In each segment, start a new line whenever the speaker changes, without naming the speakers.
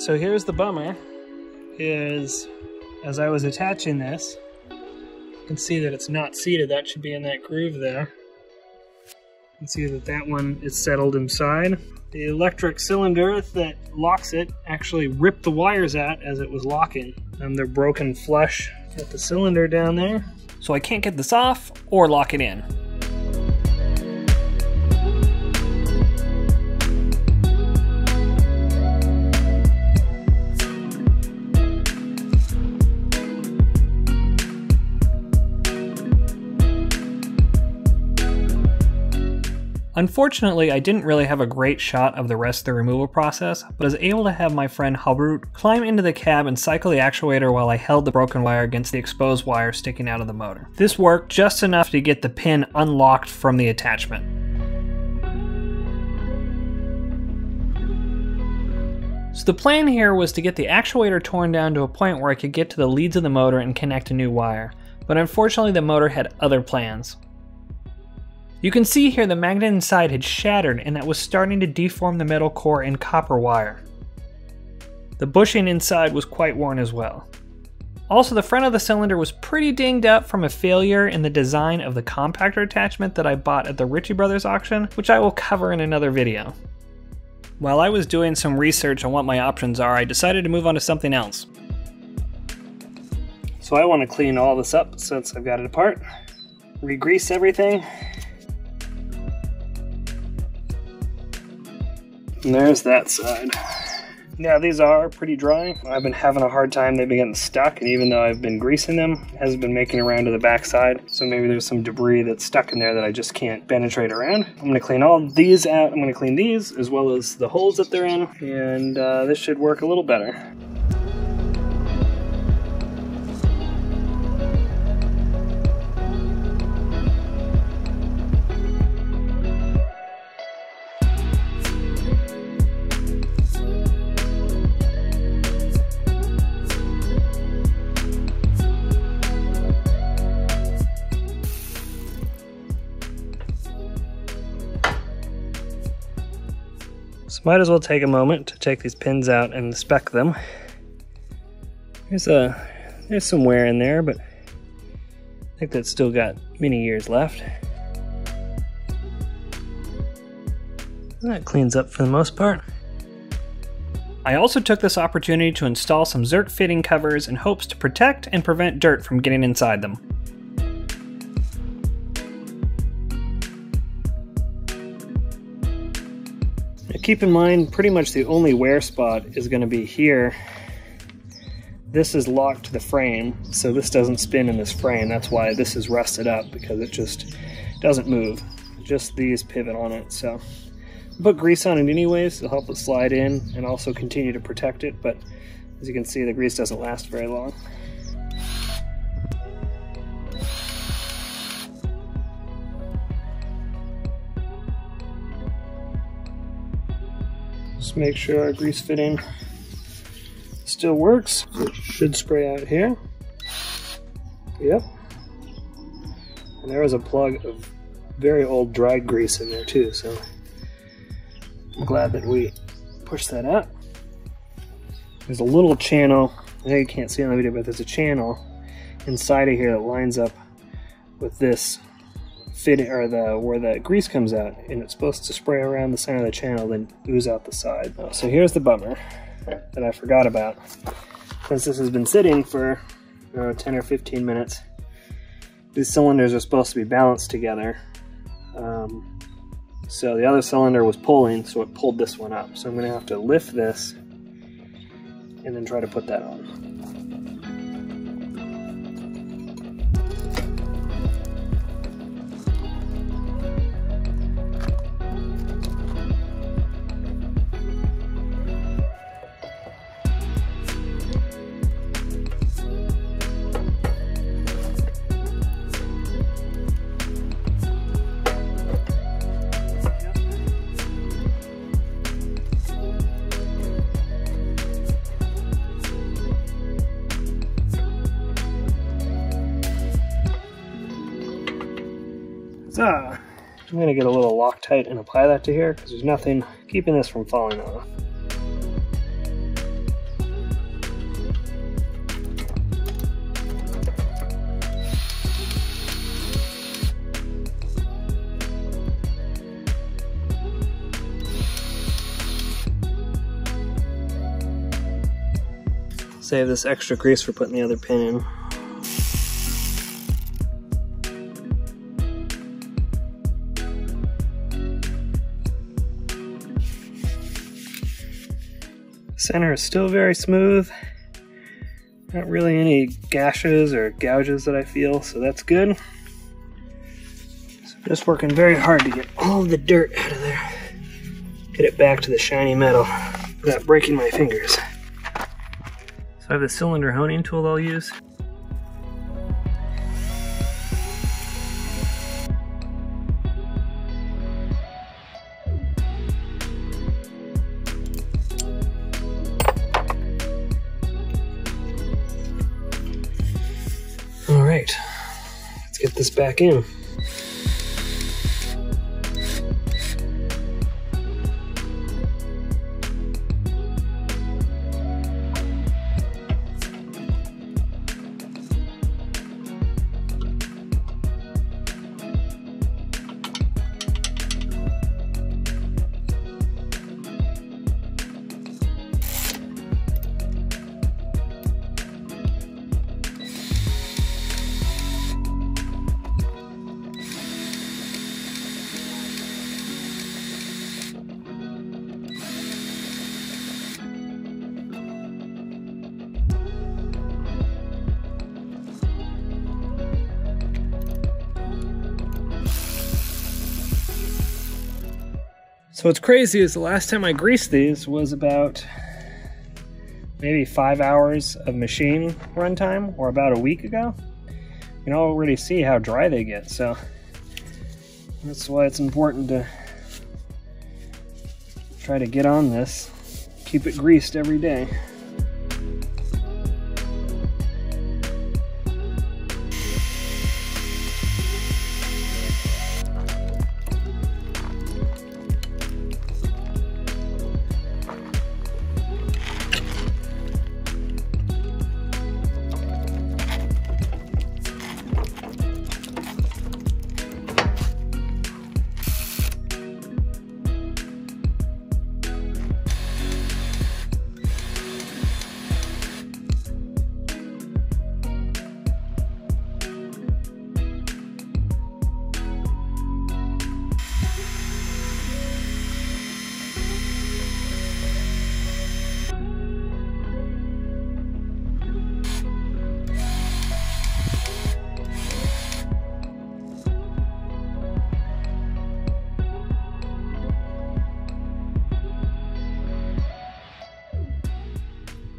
So here's the bummer, is as I was attaching this, you can see that it's not seated. That should be in that groove there. You can see that that one is settled inside. The electric cylinder that locks it actually ripped the wires out as it was locking. They're broken flush at the cylinder down there. So I can't get this off or lock it in. Unfortunately, I didn't really have a great shot of the rest of the removal process, but I was able to have my friend Harut climb into the cab and cycle the actuator while I held the broken wire against the exposed wire sticking out of the motor. This worked just enough to get the pin unlocked from the attachment. So the plan here was to get the actuator torn down to a point where I could get to the leads of the motor and connect a new wire, but unfortunately the motor had other plans. You can see here the magnet inside had shattered and that was starting to deform the metal core and copper wire. The bushing inside was quite worn as well. Also, the front of the cylinder was pretty dinged up from a failure in the design of the compactor attachment that I bought at the Ritchie Brothers auction, which I will cover in another video. While I was doing some research on what my options are, I decided to move on to something else. So I want to clean all this up since I've got it apart, re-grease everything. And there's that side. Yeah, these are pretty dry. I've been having a hard time. They've been getting stuck, and even though I've been greasing them, it hasn't been making it around to the back side. So maybe there's some debris that's stuck in there that I just can't penetrate around. I'm gonna clean all these out. I'm gonna clean these as well as the holes that they're in, and this should work a little better. So might as well take a moment to take these pins out and inspect them. There's some wear in there, but I think that's still got many years left. And that cleans up for the most part. I also took this opportunity to install some Zerk fitting covers in hopes to protect and prevent dirt from getting inside them. Keep in mind, pretty much the only wear spot is going to be here. This is locked to the frame, so this doesn't spin in this frame. That's why this is rusted up, because it just doesn't move. Just these pivot on it. So put grease on it anyways to help it slide in and also continue to protect it, but as you can see, the grease doesn't last very long. Just make sure our grease fitting still works. It should spray out here. Yep. And there was a plug of very old dried grease in there too, so I'm glad that we pushed that out. There's a little channel, I know you can't see on the video, but there's a channel inside of here that lines up with this fitting, or where the grease comes out, and it's supposed to spray around the center of the channel, then ooze out the side. So here's the bummer that I forgot about. Since this has been sitting for 10 or 15 minutes, these cylinders are supposed to be balanced together. So the other cylinder was pulling, so it pulled this one up. So I'm going to have to lift this and then try to put that on. So, I'm going to get a little Loctite and apply that to here because there's nothing keeping this from falling off. Save this extra grease for putting the other pin in. Center is still very smooth. Not really any gashes or gouges that I feel, so that's good. So just working very hard to get all of the dirt out of there. Get it back to the shiny metal without breaking my fingers. So I have the cylinder honing tool I'll use. All right, let's get this back in. So what's crazy is the last time I greased these was about maybe 5 hours of machine runtime, or about a week ago. You can already see how dry they get, so that's why it's important to try to get on this, keep it greased every day.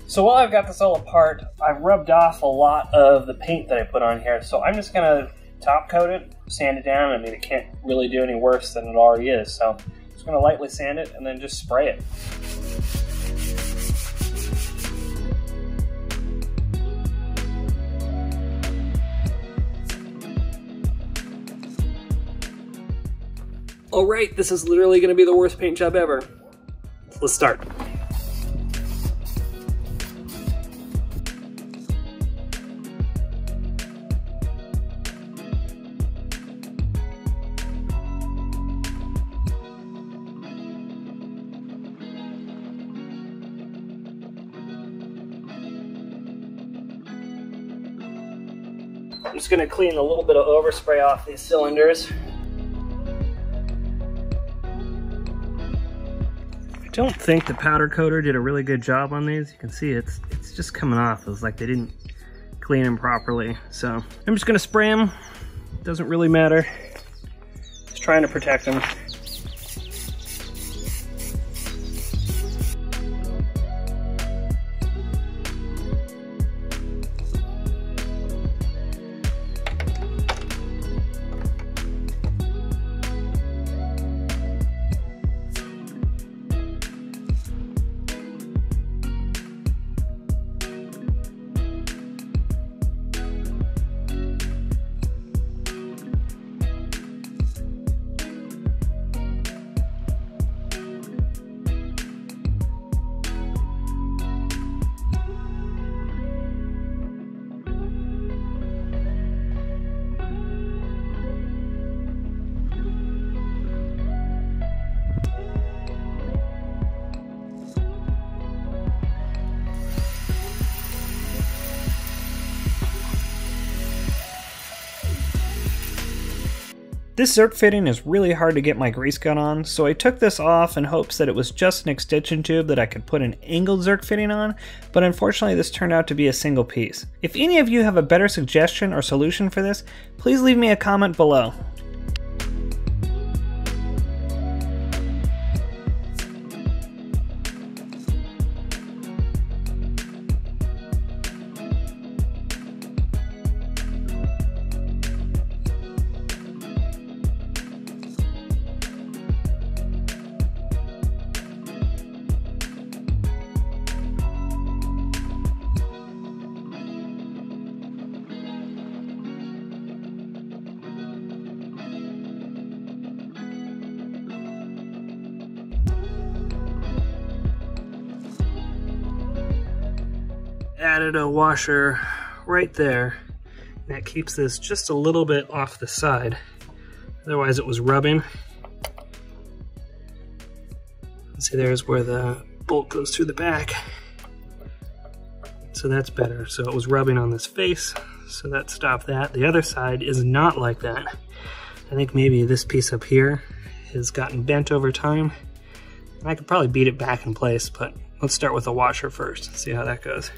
So while I've got this all apart, I've rubbed off a lot of the paint that I put on here, so I'm just going to top coat it, sand it down. I mean, it can't really do any worse than it already is, so I'm just going to lightly sand it and then just spray it. Alright, this is literally going to be the worst paint job ever. Let's start. I'm just going to clean a little bit of overspray off these cylinders. I don't think the powder coater did a really good job on these. You can see it's just coming off. It's like they didn't clean them properly. So I'm just going to spray them. Doesn't really matter. Just trying to protect them. This Zerk fitting is really hard to get my grease gun on, so I took this off in hopes that it was just an extension tube that I could put an angled Zerk fitting on, but unfortunately this turned out to be a single piece. If any of you have a better suggestion or solution for this, please leave me a comment below. Added a washer right there. That keeps this just a little bit off the side. Otherwise it was rubbing. See, there's where the bolt goes through the back. So that's better. So it was rubbing on this face, so that stopped that. The other side is not like that. I think maybe this piece up here has gotten bent over time. I could probably beat it back in place, but let's start with the washer first, see how that goes.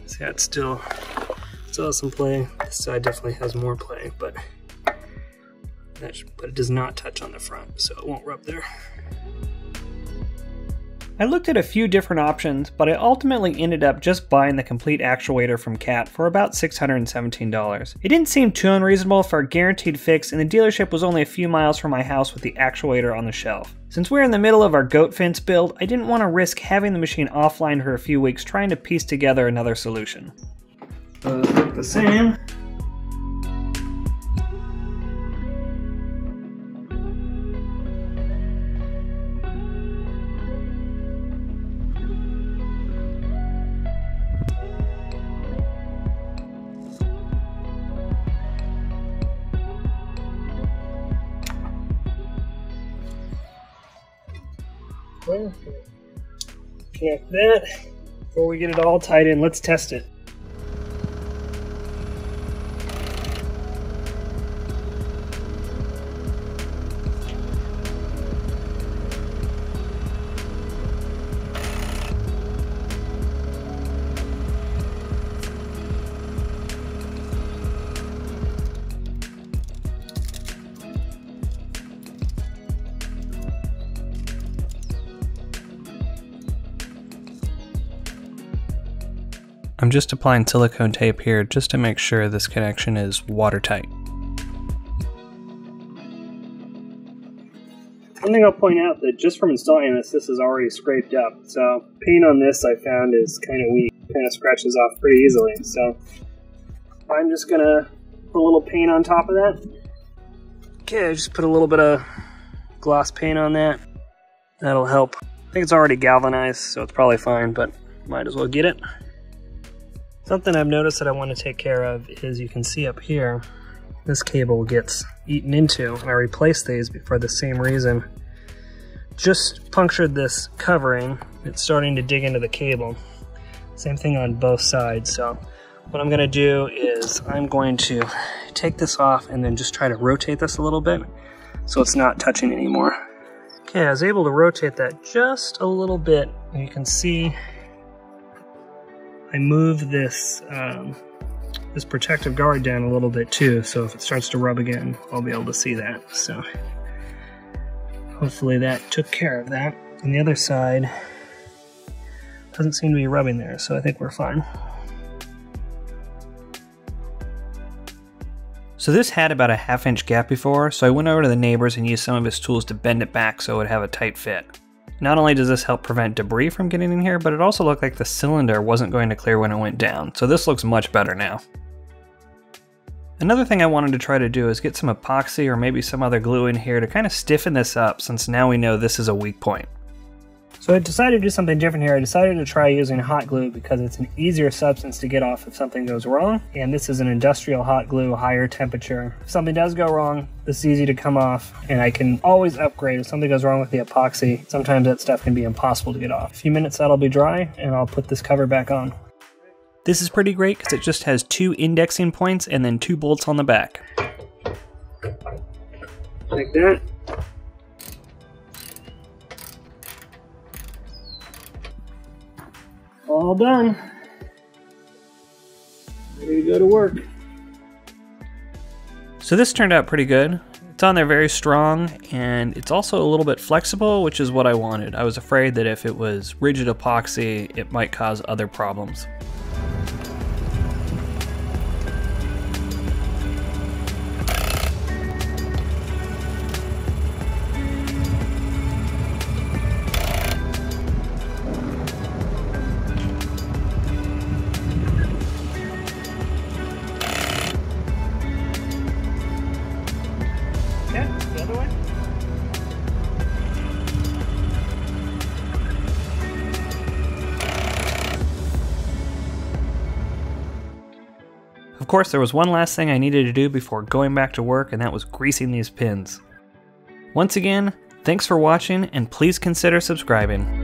See how it still has some play. This side definitely has more play, but it does not touch on the front, so it won't rub there. I looked at a few different options, but I ultimately ended up just buying the complete actuator from Cat for about $617. It didn't seem too unreasonable for a guaranteed fix, and the dealership was only a few miles from my house with the actuator on the shelf. Since we're in the middle of our goat fence build, I didn't want to risk having the machine offline for a few weeks trying to piece together another solution. Look the same. Connect that. Before we get it all tied in, let's test it. I'm just applying silicone tape here just to make sure this connection is watertight. One thing I'll point out that just from installing this is already scraped up. So paint on this I found is kind of weak, kind of scratches off pretty easily. So I'm just gonna put a little paint on top of that. Okay, I just put a little bit of gloss paint on that. That'll help. I think it's already galvanized, so it's probably fine, but might as well get it. Something I've noticed that I want to take care of is, you can see up here, this cable gets eaten into, and I replaced these for the same reason. Just punctured this covering, it's starting to dig into the cable. Same thing on both sides, so what I'm going to do is I'm going to take this off and then just try to rotate this a little bit so it's not touching anymore. Okay, I was able to rotate that just a little bit, and you can see I moved this this protective guard down a little bit too, so if it starts to rub again, I'll be able to see that. So hopefully that took care of that. And the other side doesn't seem to be rubbing there, so I think we're fine. So this had about a 1/2 inch gap before, so I went over to the neighbors and used some of his tools to bend it back so it would have a tight fit. Not only does this help prevent debris from getting in here, but it also looked like the cylinder wasn't going to clear when it went down, so this looks much better now. Another thing I wanted to try to do is get some epoxy or maybe some other glue in here to kind of stiffen this up, since now we know this is a weak point. So I decided to do something different here. I decided to try using hot glue because it's an easier substance to get off if something goes wrong. And this is an industrial hot glue, higher temperature. If something does go wrong, this is easy to come off, and I can always upgrade. If something goes wrong with the epoxy, sometimes that stuff can be impossible to get off. A few minutes that'll be dry, and I'll put this cover back on. This is pretty great because it just has 2 indexing points and then 2 bolts on the back. like that. All done. Ready to go to work.
So this turned out pretty good. It's on there very strong, and it's also a little bit flexible, which is what I wanted. I was afraid that if it was rigid epoxy, it might cause other problems. Of course, there was one last thing I needed to do before going back to work, and that was greasing these pins. Once again, thanks for watching, and please consider subscribing.